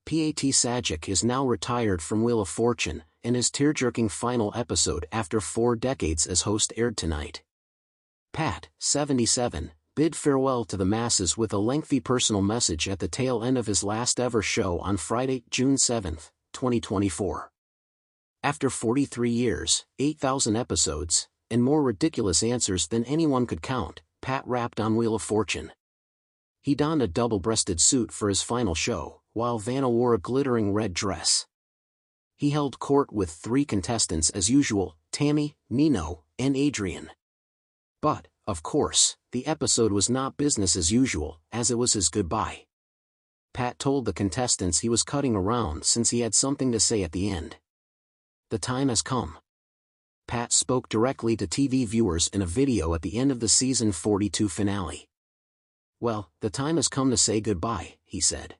Pat Sajak is now retired from Wheel of Fortune, and his tear-jerking final episode after 4 decades as host aired tonight. Pat, 77, bid farewell to the masses with a lengthy personal message at the tail end of his last ever show on Friday, June 7, 2024. After 43 years, 8,000 episodes, and more ridiculous answers than anyone could count, Pat rapped on Wheel of Fortune. He donned a double-breasted suit for his final show, while Vanna wore a glittering red dress. He held court with 3 contestants as usual, Tammy, Nino, and Adrian. But, of course, the episode was not business as usual, as it was his goodbye. Pat told the contestants he was cutting around since he had something to say at the end. The time has come. Pat spoke directly to TV viewers in a video at the end of the season 42 finale. Well, the time has come to say goodbye, he said.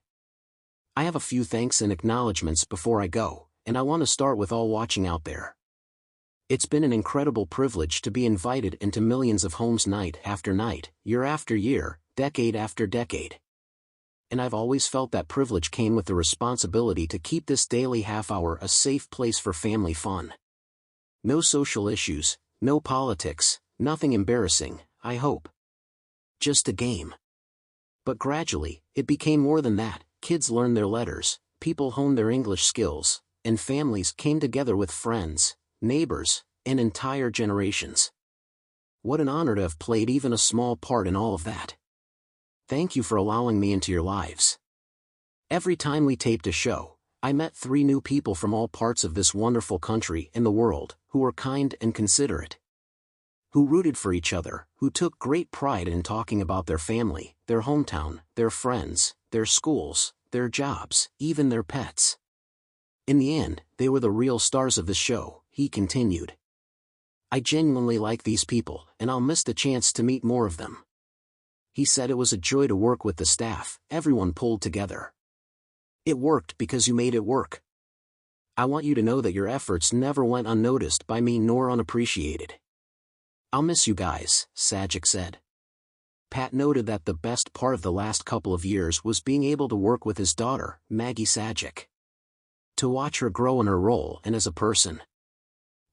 I have a few thanks and acknowledgements before I go, and I want to start with all watching out there. It's been an incredible privilege to be invited into millions of homes night after night, year after year, decade after decade. And I've always felt that privilege came with the responsibility to keep this daily half hour a safe place for family fun. No social issues, no politics, nothing embarrassing, I hope. Just a game. But gradually, it became more than that. Kids learned their letters, people honed their English skills, and families came together with friends, neighbors, and entire generations. What an honor to have played even a small part in all of that. Thank you for allowing me into your lives. Every time we taped a show, I met 3 new people from all parts of this wonderful country and the world, who were kind and considerate. Who rooted for each other, who took great pride in talking about their family, their hometown, their friends, their schools, their jobs, even their pets. In the end, they were the real stars of the show, he continued. I genuinely like these people, and I'll miss the chance to meet more of them. He said it was a joy to work with the staff, everyone pulled together. It worked because you made it work. I want you to know that your efforts never went unnoticed by me nor unappreciated. I'll miss you guys, Sajak said. Pat noted that the best part of the last couple of years was being able to work with his daughter, Maggie Sajak. To watch her grow in her role and as a person.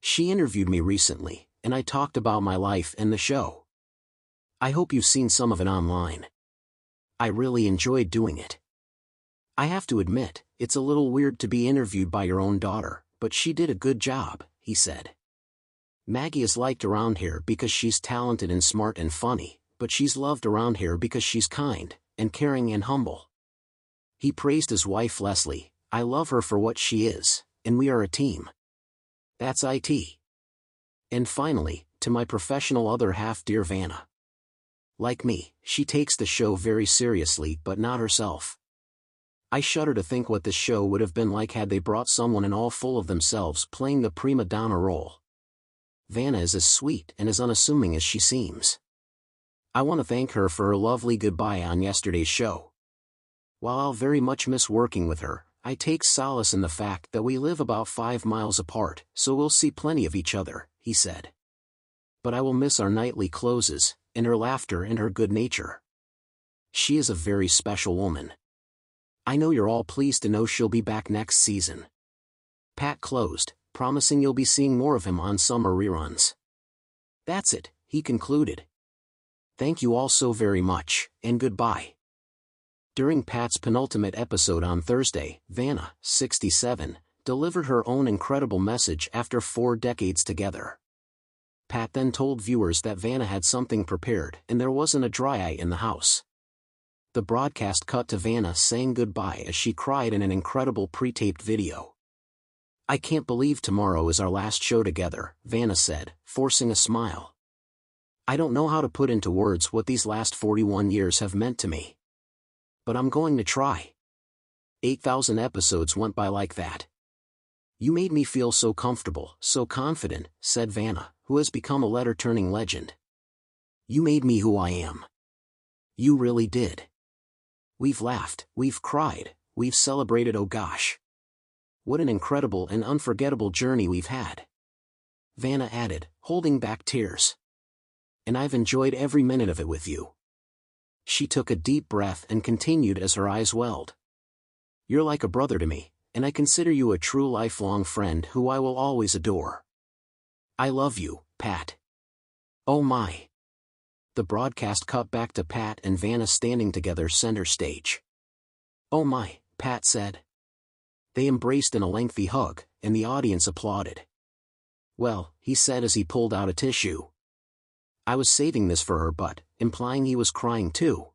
She interviewed me recently, and I talked about my life and the show. I hope you've seen some of it online. I really enjoyed doing it. I have to admit, it's a little weird to be interviewed by your own daughter, but she did a good job, he said. Maggie is liked around here because she's talented and smart and funny, but she's loved around here because she's kind, and caring and humble. He praised his wife Leslie. I love her for what she is, and we are a team. That's it. And finally, to my professional other half, dear Vanna. Like me, she takes the show very seriously but not herself. I shudder to think what this show would have been like had they brought someone in all full of themselves playing the prima donna role. Vanna is as sweet and as unassuming as she seems. I want to thank her for her lovely goodbye on yesterday's show. While I'll very much miss working with her, I take solace in the fact that we live about 5 miles apart, so we'll see plenty of each other, he said. But I will miss our nightly closes, and her laughter and her good nature. She is a very special woman. I know you're all pleased to know she'll be back next season. Pat closed, promising you'll be seeing more of him on summer reruns. That's it, he concluded. Thank you all so very much, and goodbye. During Pat's penultimate episode on Thursday, Vanna, 67, delivered her own incredible message after 4 decades together. Pat then told viewers that Vanna had something prepared and there wasn't a dry eye in the house. The broadcast cut to Vanna saying goodbye as she cried in an incredible pre-taped video. I can't believe tomorrow is our last show together, Vanna said, forcing a smile. I don't know how to put into words what these last 41 years have meant to me. But I'm going to try. 8,000 episodes went by like that. You made me feel so comfortable, so confident, said Vanna, who has become a letter-turning legend. You made me who I am. You really did. We've laughed, we've cried, we've celebrated, oh gosh. What an incredible and unforgettable journey we've had. Vanna added, holding back tears. And I've enjoyed every minute of it with you. She took a deep breath and continued as her eyes welled. You're like a brother to me, and I consider you a true lifelong friend who I will always adore. I love you, Pat. Oh my. The broadcast cut back to Pat and Vanna standing together center stage. Oh my, Pat said. They embraced in a lengthy hug, and the audience applauded. Well, he said as he pulled out a tissue. I was saving this for her, but, implying he was crying too.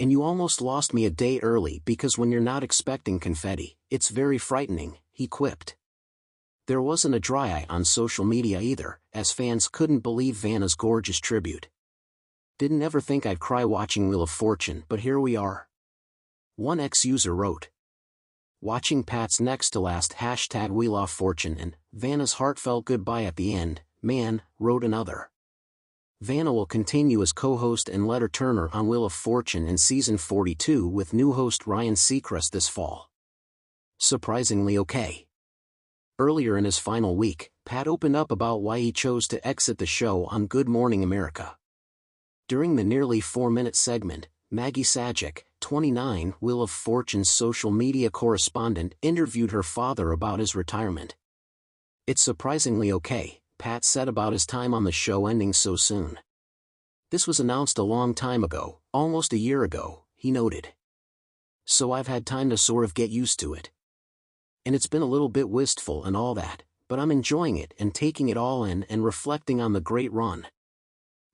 And you almost lost me a day early because when you're not expecting confetti, it's very frightening, he quipped. There wasn't a dry eye on social media either, as fans couldn't believe Vanna's gorgeous tribute. Didn't ever think I'd cry watching Wheel of Fortune, but here we are. One ex-user wrote. Watching Pat's next to last #Wheel of Fortune and Vanna's heartfelt goodbye at the end, man, wrote another. Vanna will continue as co-host and letter turner on Wheel of Fortune in season 42 with new host Ryan Seacrest this fall. Surprisingly okay. Earlier in his final week, Pat opened up about why he chose to exit the show on Good Morning America. During the nearly 4-minute segment, Maggie Sajak, 29, Wheel of Fortune's social media correspondent, interviewed her father about his retirement. It's surprisingly okay, Pat said about his time on the show ending so soon. This was announced a long time ago, almost a year ago, he noted. So I've had time to sort of get used to it. And it's been a little bit wistful and all that, but I'm enjoying it and taking it all in and reflecting on the great run.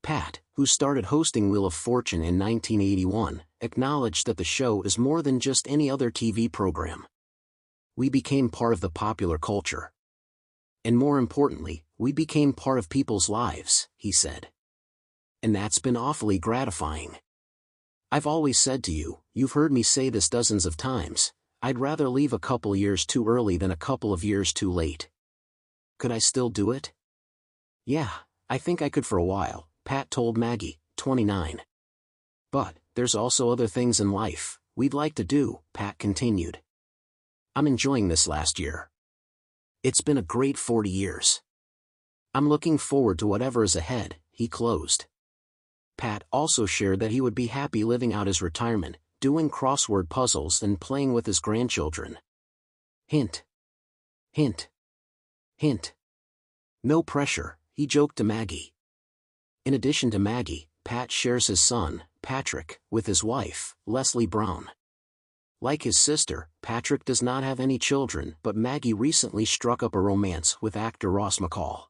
Pat, who started hosting Wheel of Fortune in 1981, acknowledged that the show is more than just any other TV program. We became part of the popular culture. And more importantly, we became part of people's lives, he said. And that's been awfully gratifying. I've always said to you, you've heard me say this dozens of times, I'd rather leave a couple years too early than a couple of years too late. Could I still do it? Yeah, I think I could for a while, Pat told Maggie, 29. But, there's also other things in life we'd like to do, Pat continued. I'm enjoying this last year. It's been a great 40 years. I'm looking forward to whatever is ahead, he closed. Pat also shared that he would be happy living out his retirement, doing crossword puzzles and playing with his grandchildren. Hint. Hint. Hint. No pressure, he joked to Maggie. In addition to Maggie, Pat shares his son, Patrick, with his wife, Leslie Brown. Like his sister, Patrick does not have any children, but Maggie recently struck up a romance with actor Ross McCall.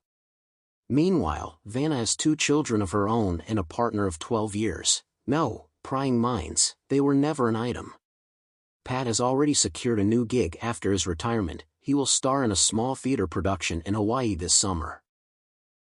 Meanwhile, Vanna has 2 children of her own and a partner of 12 years. No, prying minds, they were never an item. Pat has already secured a new gig after his retirement. He will star in a small theater production in Hawaii this summer.